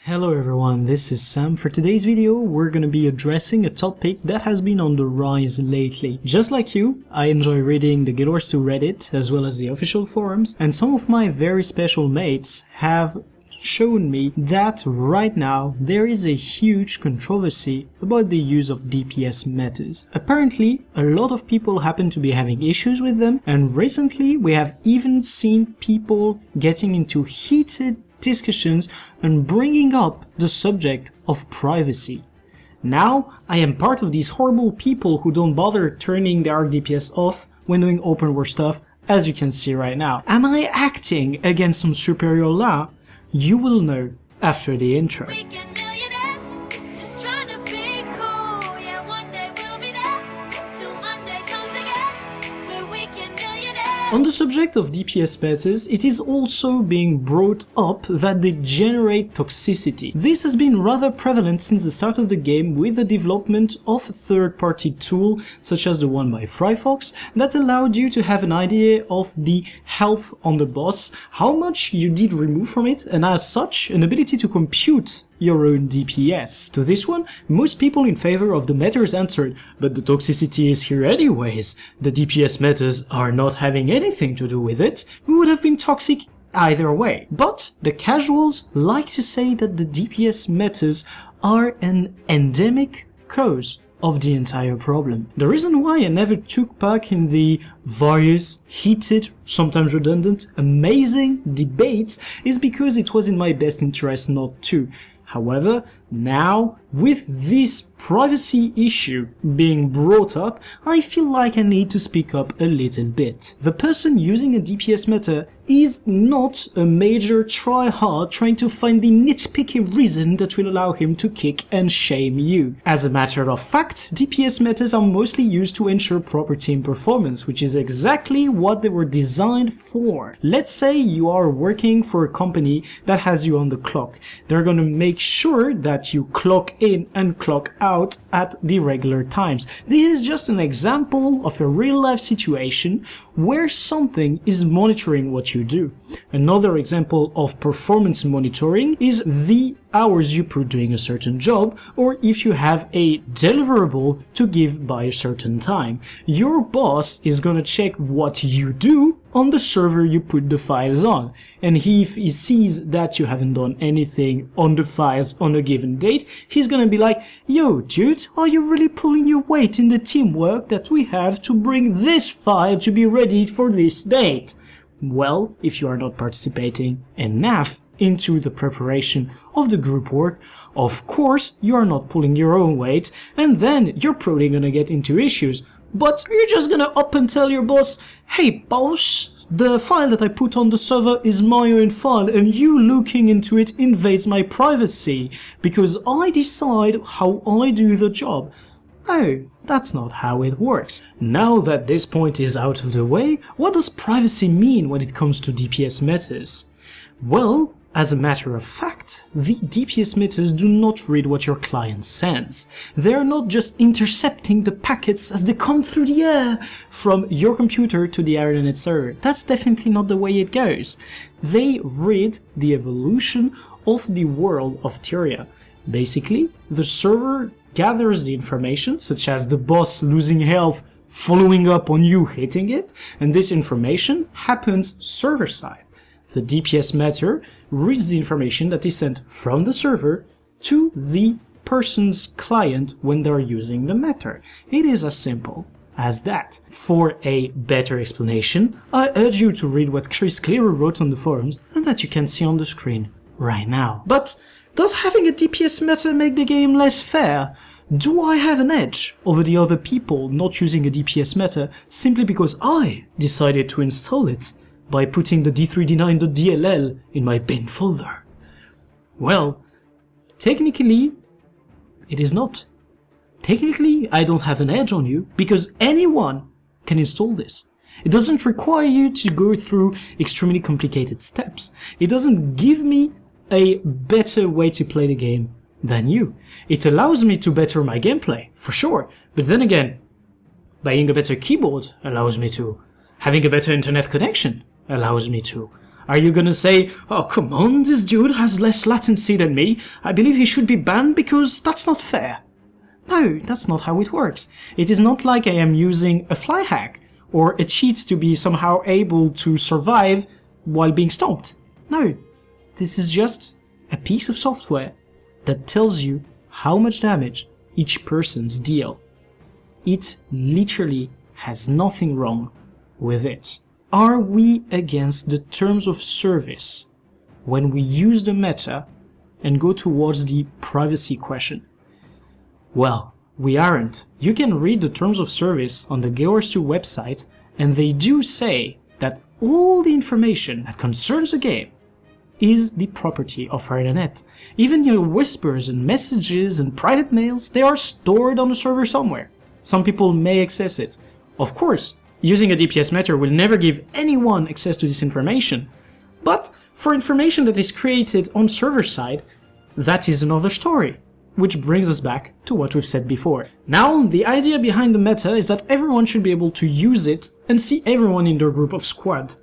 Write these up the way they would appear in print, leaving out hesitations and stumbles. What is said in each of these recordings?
Hello everyone, this is Sam. For today's video, we're gonna be addressing a topic that has been on the rise lately. Just like you, I enjoy reading the GW2 Reddit as well as the official forums, and some of my very special mates have shown me that right now there is a huge controversy about the use of DPS metas. Apparently, a lot of people happen to be having issues with them, and recently we have even seen people getting into heated discussions and bringing up the subject of privacy. Now, I am part of these horrible people who don't bother turning their DPS off when doing open world stuff, as you can see right now. Am I acting against some superior law? You will know after the intro. On the subject of DPS metas, it is also being brought up that they generate toxicity. This has been rather prevalent since the start of the game with the development of third-party tools such as the one by Fryfox that allowed you to have an idea of the health on the boss, how much you did remove from it, and as such an ability to compute your own DPS. To this one, most people in favor of the metas answered, but the toxicity is here anyways. The DPS metas are not having anything to do with it. We would have been toxic either way. But the casuals like to say that the DPS metas are an endemic cause of the entire problem. The reason why I never took part in the various heated, sometimes redundant, amazing debates is because it was in my best interest not to. However, now, with this privacy issue being brought up, I feel like I need to speak up a little bit. The person using a DPS meta is not a major tryhard trying to find the nitpicky reason that will allow him to kick and shame you. As a matter of fact, DPS metas are mostly used to ensure proper team performance, which is exactly what they were designed for. Let's say you are working for a company that has you on the clock. They're gonna make sure that you clock in and clock out at the regular times. This is just an example of a real-life situation where something is monitoring what you do. Another example of performance monitoring is the hours you put doing a certain job, or if you have a deliverable to give by a certain time. Your boss is gonna check what you do on the server you put the files on, and if he sees that you haven't done anything on the files on a given date, he's gonna be like, yo dude, are you really pulling your weight in the teamwork that we have to bring this file to be ready for this date? Well, if you are not participating enough into the preparation of the group work, of course you are not pulling your own weight, and then you're probably gonna get into issues. But you're just gonna up and tell your boss, hey boss, the file that I put on the server is my own file and you looking into it invades my privacy because I decide how I do the job. Oh, that's not how it works. Now that this point is out of the way, what does privacy mean when it comes to DPS metas? Well, as a matter of fact, the DPS metas do not read what your client sends. They are not just intercepting the packets as they come through the air from your computer to the internet server. That's definitely not the way it goes. They read the evolution of the world of Tyria. Basically, the server gathers the information, such as the boss losing health following up on you hitting it, and this information happens server-side. The DPS meta reads the information that is sent from the server to the person's client when they're using the meta. It is as simple as that. For a better explanation, I urge you to read what Chris Clearer wrote on the forums and that you can see on the screen right now. But does having a DPS meta make the game less fair? Do I have an edge over the other people not using a DPS meta simply because I decided to install it by putting the d3d9.dll in my bin folder? Well, technically, it is not. Technically, I don't have an edge on you because anyone can install this. It doesn't require you to go through extremely complicated steps. It doesn't give me a better way to play the game than you. It allows me to better my gameplay, for sure, but then again, buying a better keyboard allows me to. Having a better internet connection allows me to. Are you gonna say, oh come on, this dude has less latency than me, I believe he should be banned because that's not fair? No, that's not how it works. It is not like I am using a fly hack or a cheat to be somehow able to survive while being stomped. No, this is just a piece of software that tells you how much damage each person's deal. It literally has nothing wrong with it. Are we against the terms of service when we use the meta and go towards the privacy question? Well, we aren't. You can read the terms of service on the GW2 website, and they do say that all the information that concerns the game is the property of our internet. Even your whispers and messages and private mails, they are stored on a server somewhere. Some people may access it. Of course, using a DPS meter will never give anyone access to this information, but for information that is created on server side, that is another story. Which brings us back to what we've said before. Now, the idea behind the meta is that everyone should be able to use it and see everyone in their group of squad.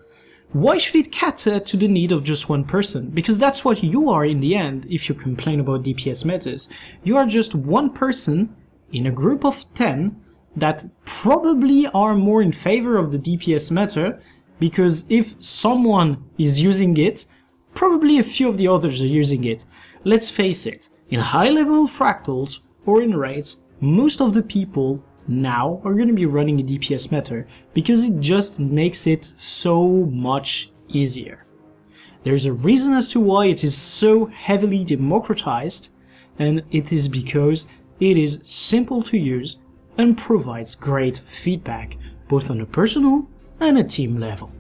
Why should it cater to the need of just one person? Because that's what you are in the end if you complain about DPS metas. You are just one person in a group of 10 that probably are more in favor of the DPS meta, because if someone is using it, probably a few of the others are using it. Let's face it. In high-level fractals or in raids, most of the people now are going to be running a DPS meta because it just makes it so much easier. There's a reason as to why it is so heavily democratized, and it is because it is simple to use and provides great feedback both on a personal and a team level.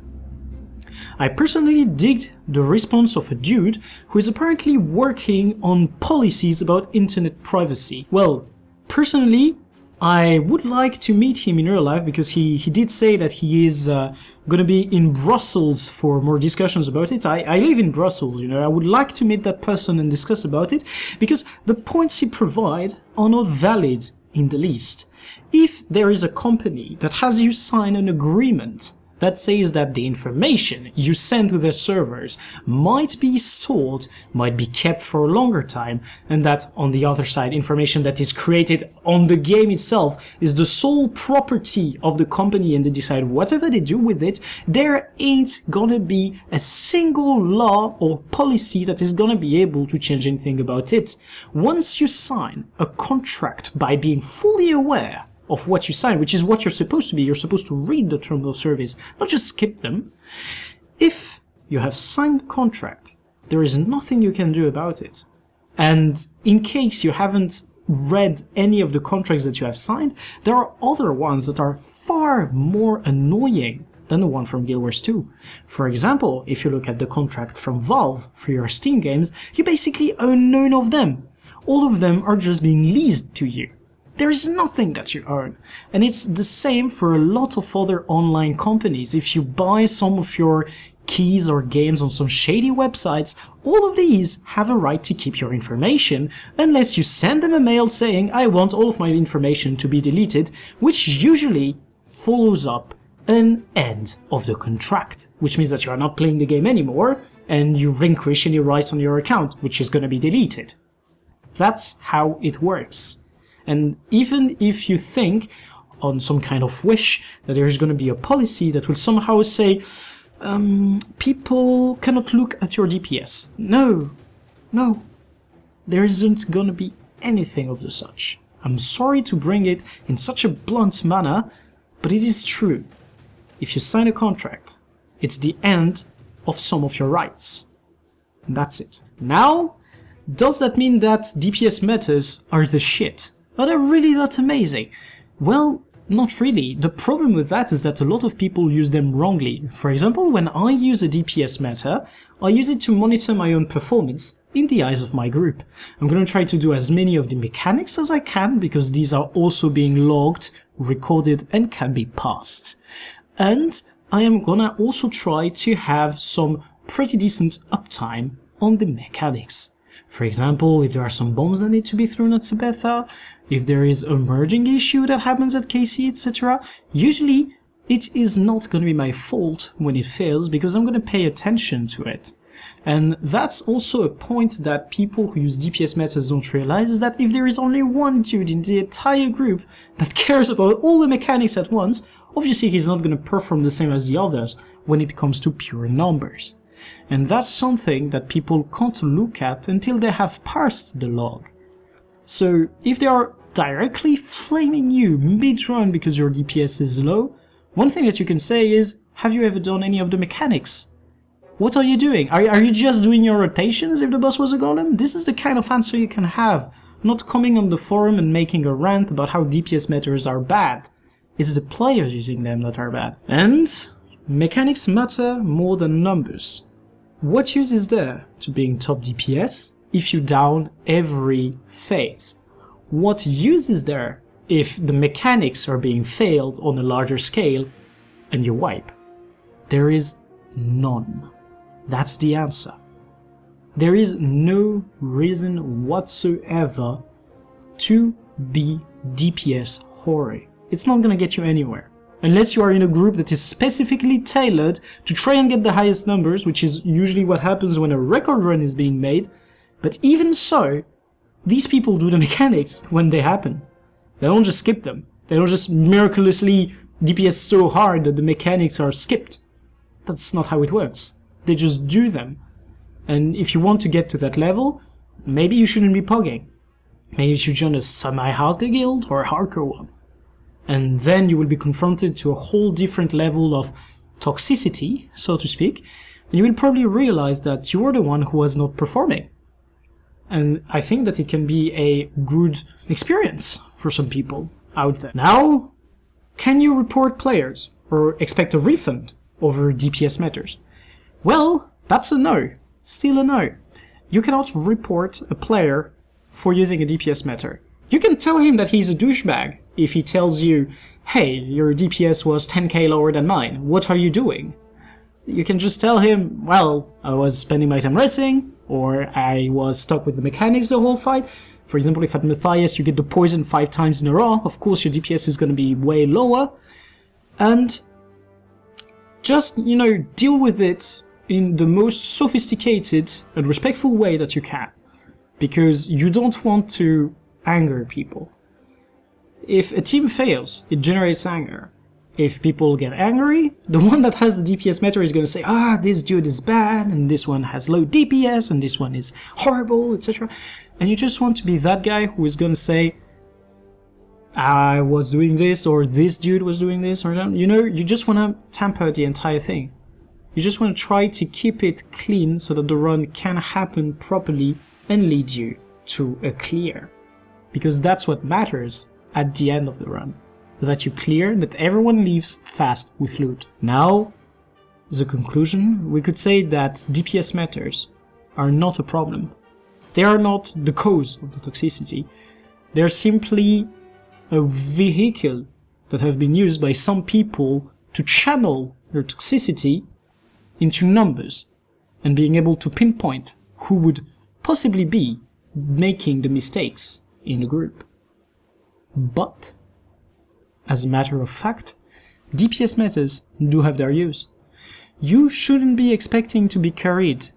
I personally digged the response of a dude who is apparently working on policies about internet privacy. Well, personally, I would like to meet him in real life because he did say that he is going to be in Brussels for more discussions about it. I live in Brussels, you know, I would like to meet that person and discuss about it because the points he provides are not valid in the least. If there is a company that has you sign an agreement that says that the information you send to their servers might be stored, might be kept for a longer time, and that on the other side, information that is created on the game itself is the sole property of the company and they decide whatever they do with it, there ain't gonna be a single law or policy that is gonna be able to change anything about it. Once you sign a contract by being fully aware of what you sign, which is what you're supposed to be. You're supposed to read the terms of service, not just skip them. If you have signed the contract, there is nothing you can do about it. And in case you haven't read any of the contracts that you have signed, there are other ones that are far more annoying than the one from GW2. For example, if you look at the contract from Valve for your Steam games, you basically own none of them. All of them are just being leased to you. There is nothing that you own. And it's the same for a lot of other online companies. If you buy some of your keys or games on some shady websites, all of these have a right to keep your information unless you send them a mail saying, I want all of my information to be deleted, which usually follows up an end of the contract, which means that you are not playing the game anymore and you relinquish any rights on your account, which is going to be deleted. That's how it works. And even if you think on some kind of wish that there is going to be a policy that will somehow say, people cannot look at your DPS. No, there isn't going to be anything of the such. I'm sorry to bring it in such a blunt manner, but it is true. If you sign a contract, it's the end of some of your rights. And that's it. Now, does that mean that DPS metas are the shit? Are they really that amazing? Well, not really. The problem with that is that a lot of people use them wrongly. For example, when I use a DPS meta, I use it to monitor my own performance in the eyes of my group. I'm going to try to do as many of the mechanics as I can because these are also being logged, recorded, and can be passed. And I am going to also try to have some pretty decent uptime on the mechanics. For example, if there are some bombs that need to be thrown at Sabetha, if there is a merging issue that happens at KC, etc., usually it is not going to be my fault when it fails because I'm going to pay attention to it. And that's also a point that people who use DPS methods don't realize, is that if there is only one dude in the entire group that cares about all the mechanics at once, obviously he's not going to perform the same as the others when it comes to pure numbers. And that's something that people can't look at until they have parsed the log. So if they are directly flaming you mid-run because your DPS is low, one thing that you can say is, have you ever done any of the mechanics? What are you doing? Are you just doing your rotations if the boss was a golem? This is the kind of answer you can have, not coming on the forum and making a rant about how DPS methods are bad. It's the players using them that are bad. And mechanics matter more than numbers. What use is there to being top DPS if you down every phase? What use is there if the mechanics are being failed on a larger scale and you wipe? There is none. That's the answer. There is no reason whatsoever to be DPS horror. It's not gonna get you anywhere. Unless you are in a group that is specifically tailored to try and get the highest numbers, which is usually what happens when a record run is being made. But even so, these people do the mechanics when they happen. They don't just skip them. They don't just miraculously DPS so hard that the mechanics are skipped. That's not how it works. They just do them. And if you want to get to that level, maybe you shouldn't be pogging. Maybe you should join a semi-hardcore guild or a hardcore one. And then you will be confronted to a whole different level of toxicity, so to speak, and you will probably realize that you are the one who was not performing. And I think that it can be a good experience for some people out there. Now, can you report players or expect a refund over DPS matters? Well, that's a no. Still a no. You cannot report a player for using a DPS matter. You can tell him that he's a douchebag if he tells you, hey, your DPS was 10k lower than mine, what are you doing? You can just tell him, well, I was spending my time resting, or I was stuck with the mechanics the whole fight. For example, if at Matthias you get the poison 5 times in a row, of course your DPS is going to be way lower. And just, you know, deal with it in the most sophisticated and respectful way that you can. Because you don't want to anger people. If a team fails, it generates anger. If people get angry, the one that has the DPS meter is going to say, this dude is bad, and this one has low DPS, and this one is horrible, etc. And you just want to be that guy who is going to say, I was doing this, or this dude was doing this, or that. You know, you just want to tamper the entire thing. You just want to try to keep it clean so that the run can happen properly and lead you to a clear. Because that's what matters at the end of the run. That you clear, that everyone leaves fast with loot. Now, as a conclusion, we could say that DPS matters are not a problem. They are not the cause of the toxicity. They are simply a vehicle that have been used by some people to channel their toxicity into numbers and being able to pinpoint who would possibly be making the mistakes in the group. But, as a matter of fact, DPS methods do have their use. You shouldn't be expecting to be carried,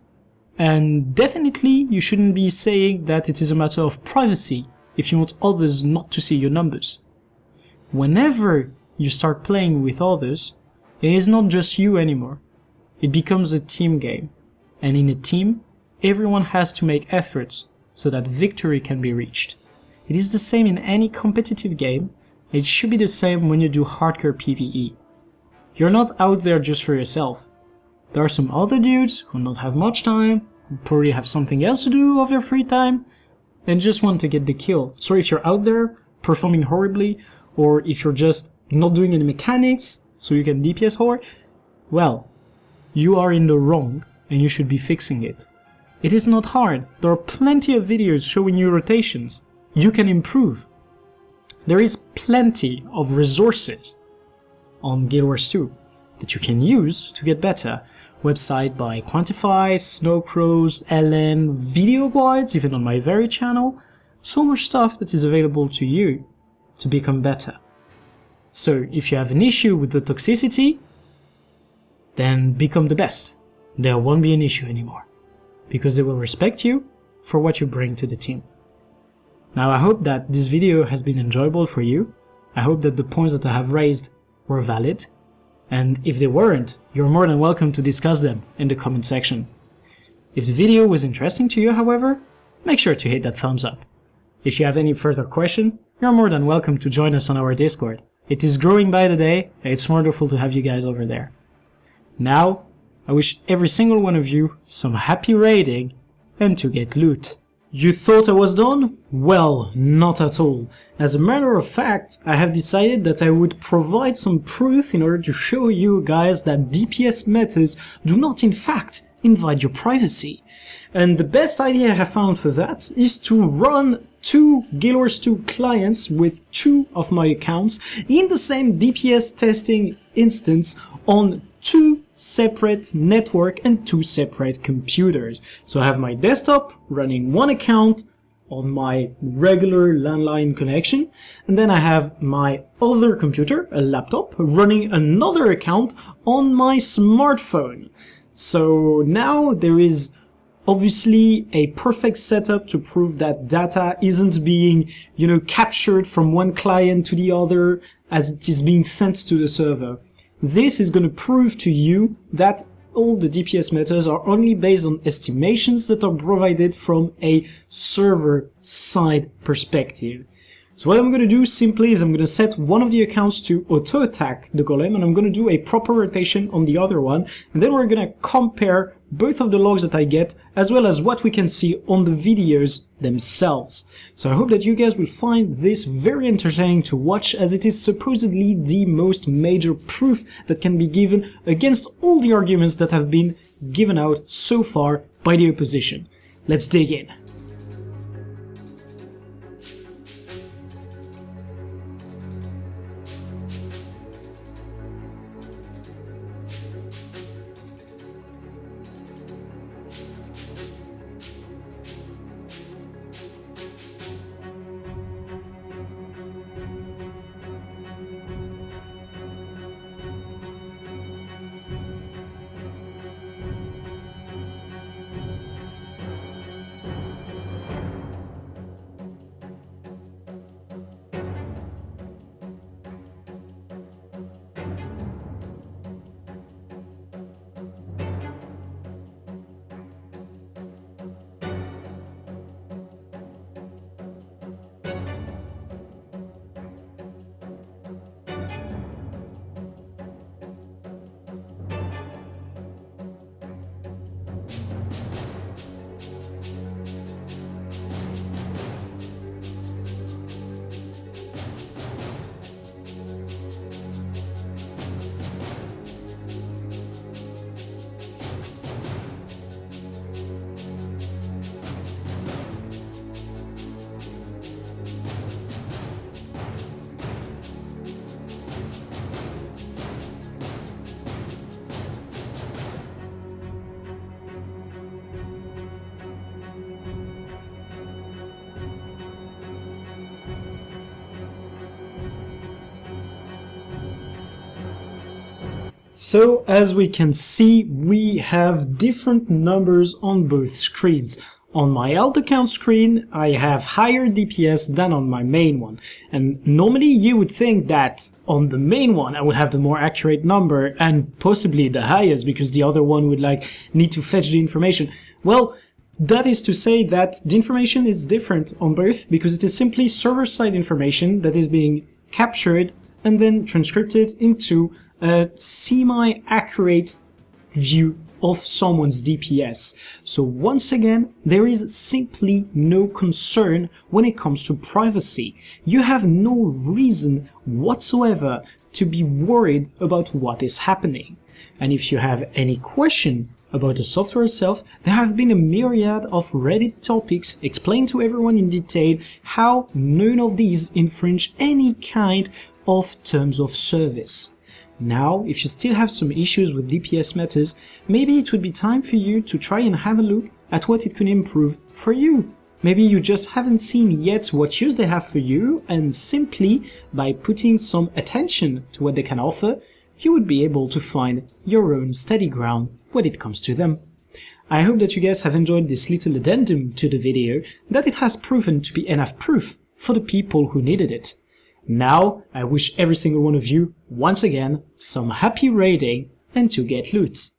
and definitely you shouldn't be saying that it is a matter of privacy if you want others not to see your numbers. Whenever you start playing with others, it is not just you anymore. It becomes a team game, and in a team, everyone has to make efforts so that victory can be reached. It is the same in any competitive game. It should be the same when you do hardcore PvE. You're not out there just for yourself. There are some other dudes who don't have much time, who probably have something else to do of their free time, and just want to get the kill. So if you're out there performing horribly, or if you're just not doing any mechanics so you can DPS horror, well, you are in the wrong and you should be fixing it. It is not hard. There are plenty of videos showing you rotations. You can improve. There is plenty of resources on Guild Wars 2 that you can use to get better. Website by Quantify, Snowcrows, LN, video guides, even on my very channel. So much stuff that is available to you to become better. So if you have an issue with the toxicity, then become the best. There won't be an issue anymore, because they will respect you for what you bring to the team. Now I hope that this video has been enjoyable for you. I hope that the points that I have raised were valid, and if they weren't, you're more than welcome to discuss them in the comment section. If the video was interesting to you, however, make sure to hit that thumbs up. If you have any further question, you're more than welcome to join us on our Discord. It is growing by the day, and it's wonderful to have you guys over there. Now, I wish every single one of you some happy raiding and to get loot. You thought I was done? Well, not at all. As a matter of fact, I have decided that I would provide some proof in order to show you guys that DPS metas do not in fact invade your privacy. And the best idea I have found for that is to run 2 Guild Wars 2 clients with 2 of my accounts in the same DPS testing instance on 2 separate network and 2 separate computers. So I have my desktop running one account on my regular landline connection, and then I have my other computer, a laptop, running another account on my smartphone. So now there is obviously a perfect setup to prove that data isn't being, captured from one client to the other as it is being sent to the server. This is going to prove to you that all the DPS metas are only based on estimations that are provided from a server-side perspective. So what I'm going to do simply is I'm going to set one of the accounts to auto-attack the golem, and I'm going to do a proper rotation on the other one, and then we're going to compare both of the logs that I get as well as what we can see on the videos themselves. So I hope that you guys will find this very entertaining to watch, as it is supposedly the most major proof that can be given against all the arguments that have been given out so far by the opposition. Let's dig in. So as we can see, we have different numbers on both screens. On my alt account screen, I have higher DPS than on my main one. And normally you would think that on the main one I would have the more accurate number and possibly the highest, because the other one would need to fetch the information. Well, that is to say that the information is different on both, because it is simply server-side information that is being captured and then transcribed into a semi-accurate view of someone's DPS. So once again, there is simply no concern when it comes to privacy. You have no reason whatsoever to be worried about what is happening. And if you have any question about the software itself, there have been a myriad of Reddit topics explained to everyone in detail how none of these infringe any kind of terms of service. Now, if you still have some issues with DPS metas, maybe it would be time for you to try and have a look at what it could improve for you. Maybe you just haven't seen yet what use they have for you, and simply by putting some attention to what they can offer, you would be able to find your own steady ground when it comes to them. I hope that you guys have enjoyed this little addendum to the video, that it has proven to be enough proof for the people who needed it. Now, I wish every single one of you, once again, some happy raiding and to get loot.